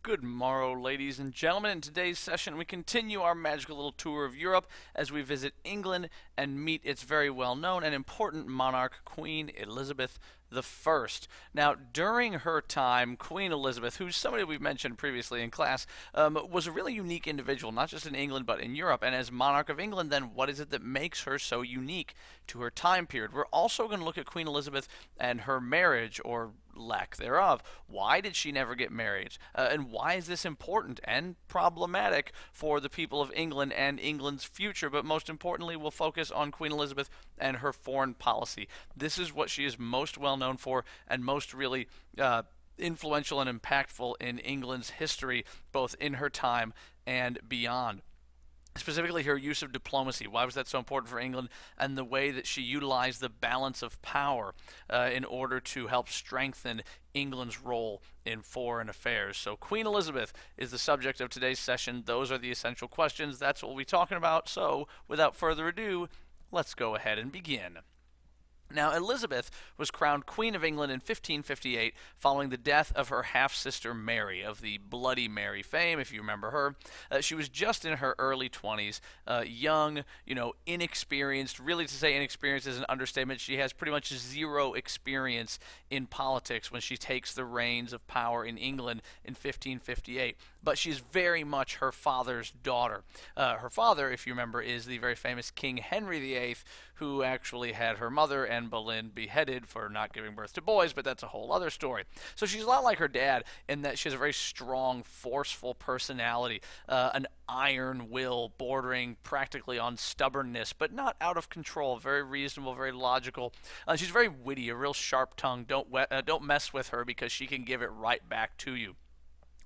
Good morrow, ladies and gentlemen. In today's session, we continue our magical little tour of Europe as we visit England and meet its very well known and important monarch, Queen Elizabeth I. Now, during her time, Queen Elizabeth, who's somebody we've mentioned previously in class, was a really unique individual, not just in England but in Europe. And as monarch of England, then what is it that makes her so unique to her time period? We're also going to look at Queen Elizabeth and her marriage, or lack thereof. Why did she never get married? And why is this important and problematic for the people of England and England's future? But most importantly, we'll focus on Queen Elizabeth and her foreign policy. This is what she is most well known for and most really influential and impactful in England's history, both in her time and beyond. Specifically, her use of diplomacy. Why was that so important for England? And the way that she utilized the balance of power in order to help strengthen England's role in foreign affairs. So, Queen Elizabeth is the subject of today's session. Those are the essential questions. That's what we'll be talking about. So, without further ado, let's go ahead and begin. Now, Elizabeth was crowned Queen of England in 1558 following the death of her half-sister Mary, of the Bloody Mary fame, if you remember her. She was just in her early 20s, young, inexperienced. Really, to say inexperienced is an understatement. She has pretty much zero experience in politics when she takes the reins of power in England in 1558. But she's very much her father's daughter. Her father, if you remember, is the very famous King Henry VIII, who actually had her mother, Anne Boleyn, beheaded for not giving birth to boys, but that's a whole other story. So she's a lot like her dad in that she has a very strong, forceful personality, an iron will bordering practically on stubbornness, but not out of control, very reasonable, very logical. She's very witty, a real sharp tongue. Don't mess with her because she can give it right back to you.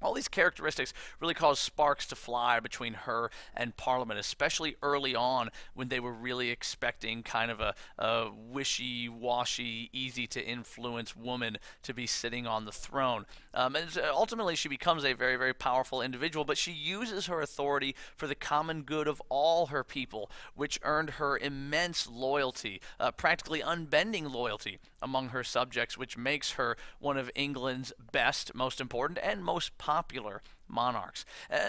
All these characteristics really caused sparks to fly between her and Parliament, especially early on when they were really expecting kind of a wishy-washy, easy-to-influence woman to be sitting on the throne. And ultimately, she becomes a very, very powerful individual, but she uses her authority for the common good of all her people, which earned her immense loyalty, practically unbending loyalty among her subjects, which makes her one of England's best, most important, and most popular monarchs.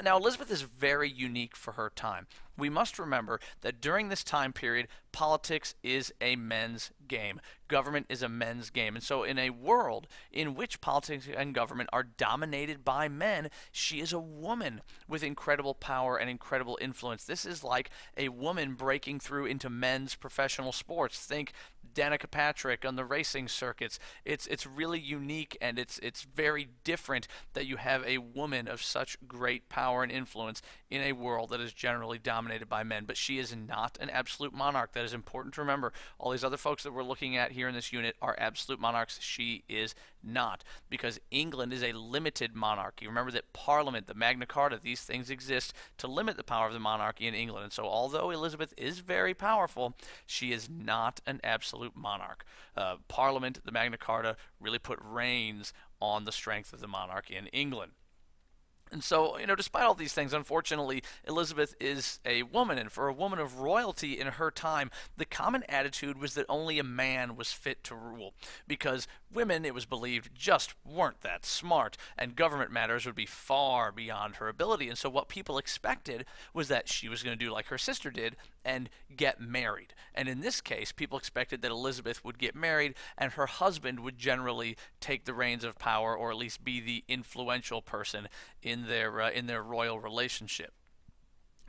Now, Elizabeth is very unique for her time. We must remember that during this time period, politics is a men's game. Government is a men's game. And so, in a world in which politics and government are dominated by men, she is a woman with incredible power and incredible influence. This is like a woman breaking through into men's professional sports. Think Danica Patrick on the racing circuits. It's really unique, and it's very different that you have a woman of such great power and influence in a world that is generally dominated by men. But she is not an absolute monarch. That is important to remember. All these other folks that we're looking at here in this unit are absolute monarchs. She is not, because England is a limited monarchy. Remember that Parliament, the Magna Carta, these things exist to limit the power of the monarchy in England. And so although Elizabeth is very powerful, she is not an absolute monarch. Parliament, the Magna Carta, really put reins on the strength of the monarchy in England. And so, despite all these things, unfortunately, Elizabeth is a woman, and for a woman of royalty in her time, the common attitude was that only a man was fit to rule, because women, it was believed, just weren't that smart, and government matters would be far beyond her ability. And so what people expected was that she was going to do like her sister did and get married. And in this case, people expected that Elizabeth would get married and her husband would generally take the reins of power, or at least be the influential person in their royal relationship.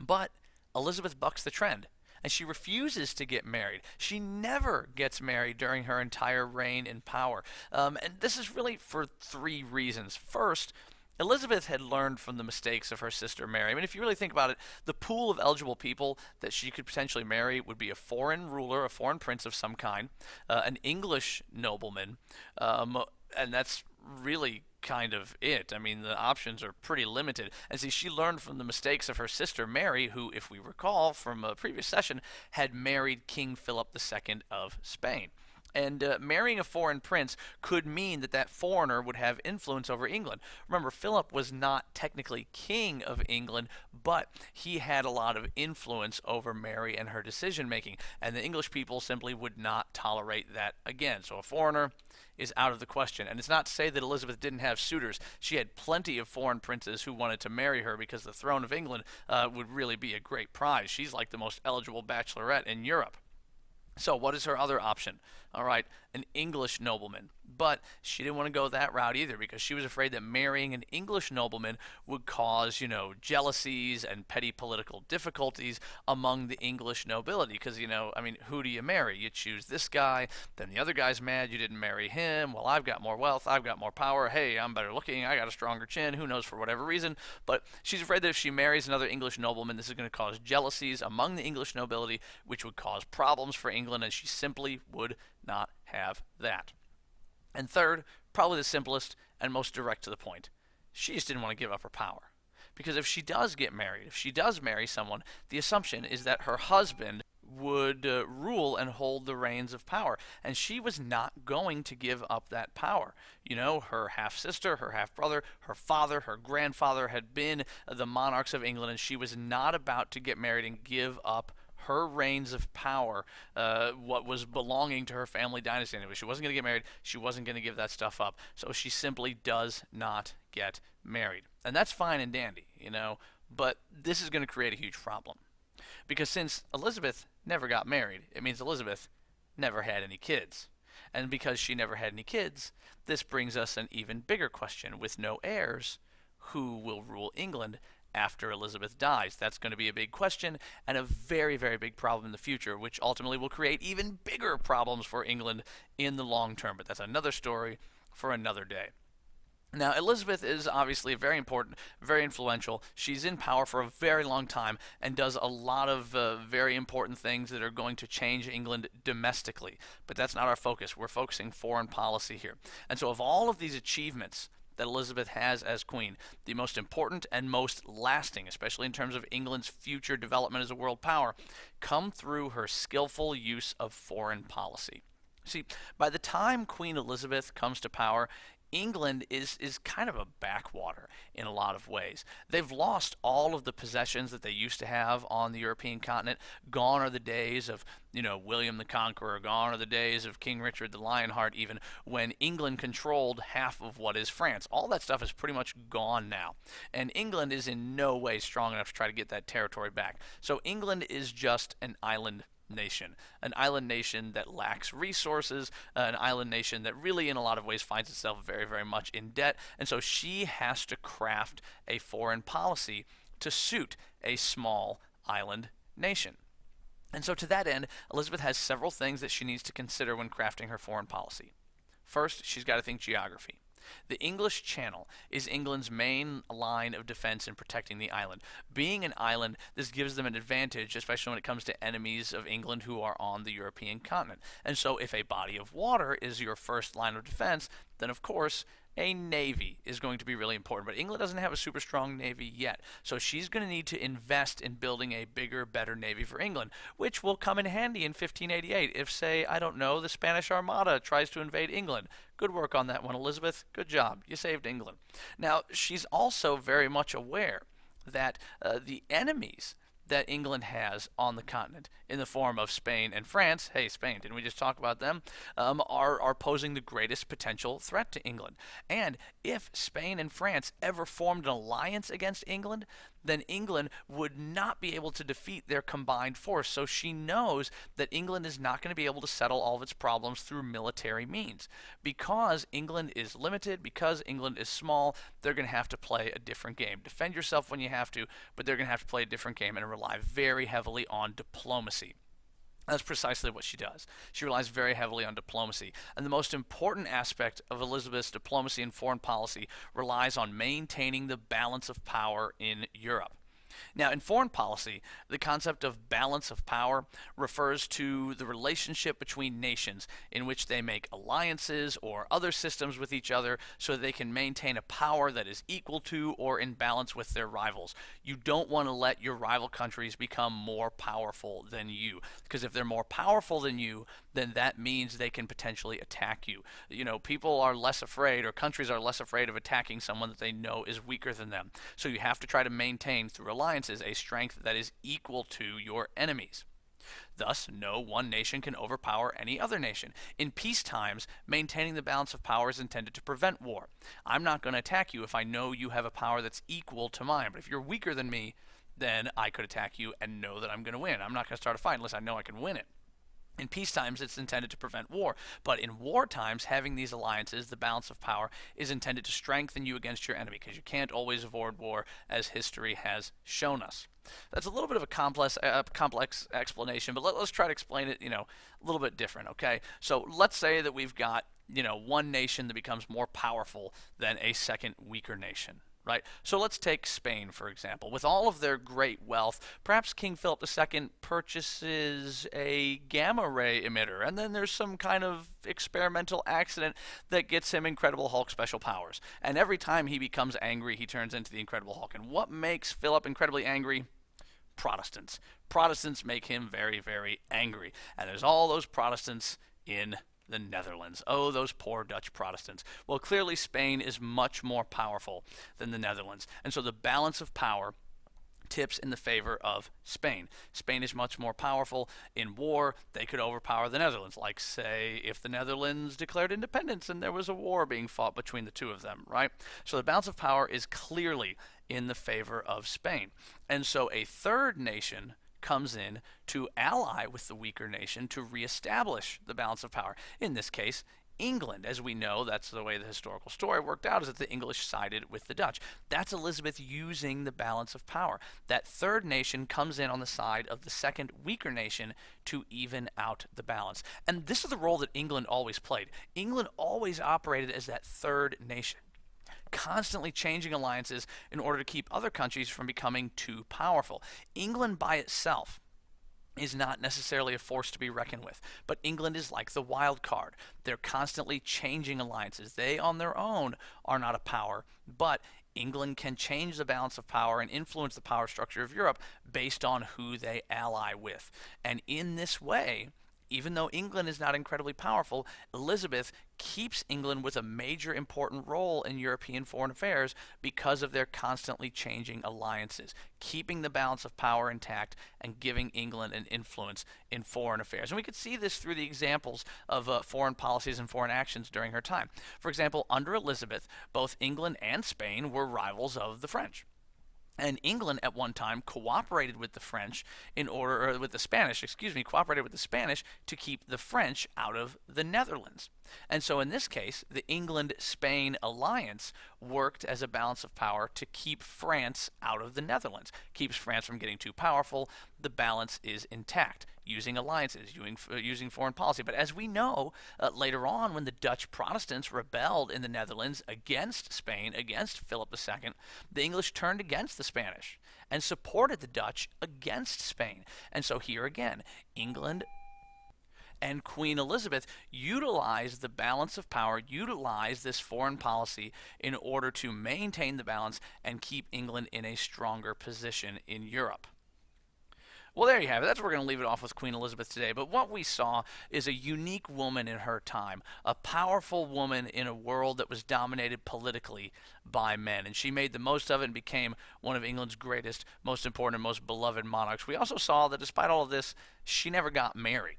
But Elizabeth bucks the trend, and she refuses to get married. She never gets married during her entire reign in power. And this is really for three reasons. First, Elizabeth had learned from the mistakes of her sister Mary. I mean, if you really think about it, the pool of eligible people that she could potentially marry would be a foreign ruler, a foreign prince of some kind, an English nobleman, and that's really kind of it. I mean, the options are pretty limited. And see, she learned from the mistakes of her sister Mary, who, if we recall from a previous session, had married King Philip II of Spain. And marrying a foreign prince could mean that that foreigner would have influence over England. Remember, Philip was not technically king of England, but he had a lot of influence over Mary and her decision making. And the English people simply would not tolerate that again. So a foreigner is out of the question. And it's not to say that Elizabeth didn't have suitors. She had plenty of foreign princes who wanted to marry her because the throne of England would really be a great prize. She's like the most eligible bachelorette in Europe. So what is her other option? All right, an English nobleman. But she didn't want to go that route either because she was afraid that marrying an English nobleman would cause, jealousies and petty political difficulties among the English nobility. Because, who do you marry? You choose this guy, then the other guy's mad you didn't marry him. Well, I've got more wealth, I've got more power. Hey, I'm better looking, I got a stronger chin. Who knows, for whatever reason. But she's afraid that if she marries another English nobleman, this is going to cause jealousies among the English nobility, which would cause problems for England, and she simply would not have that. And third, probably the simplest and most direct to the point, she just didn't want to give up her power. Because if she does get married, if she does marry someone, the assumption is that her husband would rule and hold the reins of power. And she was not going to give up that power. Her half-sister, her half-brother, her father, her grandfather had been the monarchs of England, and she was not about to get married and give up her reigns of power, what was belonging to her family dynasty. Anyway, she wasn't going to get married. She wasn't going to give that stuff up. So she simply does not get married. And that's fine and dandy, but this is going to create a huge problem. Because since Elizabeth never got married, it means Elizabeth never had any kids. And because she never had any kids, this brings us an even bigger question. With no heirs, who will rule England after Elizabeth dies? That's going to be a big question and a very, very big problem in the future, which ultimately will create even bigger problems for England in the long term. But that's another story for another day. Now, Elizabeth is obviously very important, very influential. She's in power for a very long time and does a lot of very important things that are going to change England domestically. But that's not our focus. We're focusing foreign policy here. And so of all of these achievements that Elizabeth has as queen, the most important and most lasting, especially in terms of England's future development as a world power, come through her skillful use of foreign policy. See, by the time Queen Elizabeth comes to power, England is kind of a backwater in a lot of ways. They've lost all of the possessions that they used to have on the European continent. Gone are the days of, William the Conqueror. Gone are the days of King Richard the Lionheart, even, when England controlled half of what is France. All that stuff is pretty much gone now. And England is in no way strong enough to try to get that territory back. So England is just an island an island nation that lacks resources, an island nation that really in a lot of ways finds itself very, very much in debt, and so she has to craft a foreign policy to suit a small island nation. And so to that end, Elizabeth has several things that she needs to consider when crafting her foreign policy. First, she's got to think geography. The English Channel is England's main line of defense in protecting the island. Being an island, this gives them an advantage, especially when it comes to enemies of England who are on the European continent. And so if a body of water is your first line of defense, then of course a navy is going to be really important. But England doesn't have a super strong navy yet. So she's going to need to invest in building a bigger, better navy for England, which will come in handy in 1588 if, say, I don't know, the Spanish Armada tries to invade England. Good work on that one, Elizabeth. Good job. You saved England. Now, she's also very much aware that the enemies that England has on the continent in the form of Spain and France, hey, Spain, didn't we just talk about them, are posing the greatest potential threat to England. And if Spain and France ever formed an alliance against England, then England would not be able to defeat their combined force. So she knows that England is not going to be able to settle all of its problems through military means. Because England is limited, because England is small, they're going to have to play a different game. Defend yourself when you have to, but they're going to have to play a different game and rely very heavily on diplomacy. That's precisely what she does. She relies very heavily on diplomacy. And the most important aspect of Elizabeth's diplomacy and foreign policy relies on maintaining the balance of power in Europe. Now, in foreign policy, the concept of balance of power refers to the relationship between nations in which they make alliances or other systems with each other so that they can maintain a power that is equal to or in balance with their rivals. You don't want to let your rival countries become more powerful than you, because if they're more powerful than you, then that means they can potentially attack you. People are less afraid, or countries are less afraid of attacking someone that they know is weaker than them. So you have to try to maintain through alliances a strength that is equal to your enemies. Thus, no one nation can overpower any other nation. In peace times, maintaining the balance of power is intended to prevent war. I'm not going to attack you if I know you have a power that's equal to mine. But if you're weaker than me, then I could attack you and know that I'm going to win. I'm not going to start a fight unless I know I can win it. In peace times, it's intended to prevent war. But in war times, having these alliances, the balance of power, is intended to strengthen you against your enemy, because you can't always avoid war, as history has shown us. That's a little bit of a complex explanation, but let's try to explain it, a little bit different, okay? So let's say that we've got, one nation that becomes more powerful than a second weaker nation. Right? So let's take Spain, for example. With all of their great wealth, perhaps King Philip II purchases a gamma ray emitter, and then there's some kind of experimental accident that gets him Incredible Hulk special powers. And every time he becomes angry, he turns into the Incredible Hulk. And what makes Philip incredibly angry? Protestants. Protestants make him very, very angry. And there's all those Protestants in the Netherlands. Oh, those poor Dutch Protestants. Well, clearly Spain is much more powerful than the Netherlands. And so the balance of power tips in the favor of Spain. Spain is much more powerful. In war, they could overpower the Netherlands. Like, say, if the Netherlands declared independence and there was a war being fought between the two of them, right? So the balance of power is clearly in the favor of Spain. And so a third nation comes in to ally with the weaker nation to reestablish the balance of power. In this case, England. As we know, that's the way the historical story worked out, is that the English sided with the Dutch. That's Elizabeth using the balance of power. That third nation comes in on the side of the second weaker nation to even out the balance. And this is the role that England always played. England always operated as that third nation, constantly changing alliances in order to keep other countries from becoming too powerful. England by itself is not necessarily a force to be reckoned with, but England is like the wild card. They're constantly changing alliances. They on their own are not a power, but England can change the balance of power and influence the power structure of Europe based on who they ally with. And in this way, even though England is not incredibly powerful, Elizabeth keeps England with a major important role in European foreign affairs because of their constantly changing alliances, keeping the balance of power intact and giving England an influence in foreign affairs. And we could see this through the examples of foreign policies and foreign actions during her time. For example, under Elizabeth, both England and Spain were rivals of the French. And England at one time cooperated with the French with the Spanish, cooperated with the Spanish to keep the French out of the Netherlands. And so in this case, the England-Spain alliance worked as a balance of power to keep France out of the Netherlands, keeps France from getting too powerful. The balance is intact, using alliances, using foreign policy. But as we know, later on, when the Dutch Protestants rebelled in the Netherlands against Spain, against Philip II, the English turned against the Spanish and supported the Dutch against Spain. And so here again, England and Queen Elizabeth utilized the balance of power, utilized this foreign policy in order to maintain the balance and keep England in a stronger position in Europe. Well, there you have it. That's where we're going to leave it off with Queen Elizabeth today. But what we saw is a unique woman in her time, a powerful woman in a world that was dominated politically by men. And she made the most of it and became one of England's greatest, most important, and most beloved monarchs. We also saw that despite all of this, she never got married.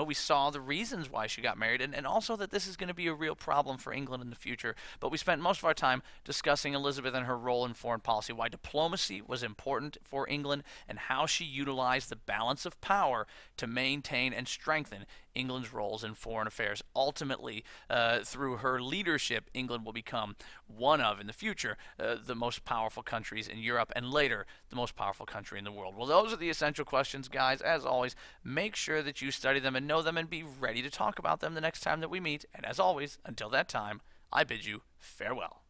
We saw the reasons why she got married, and also that this is going to be a real problem for England in the future. But we spent most of our time discussing Elizabeth and her role in foreign policy, why diplomacy was important for England, and how she utilized the balance of power to maintain and strengthen England's roles in foreign affairs. Ultimately, through her leadership, England will become one of, in the future, the most powerful countries in Europe, and later, the most powerful country in the world. Well, those are the essential questions, guys. As always, make sure that you study them and know them and be ready to talk about them the next time that we meet. And as always, until that time, I bid you farewell.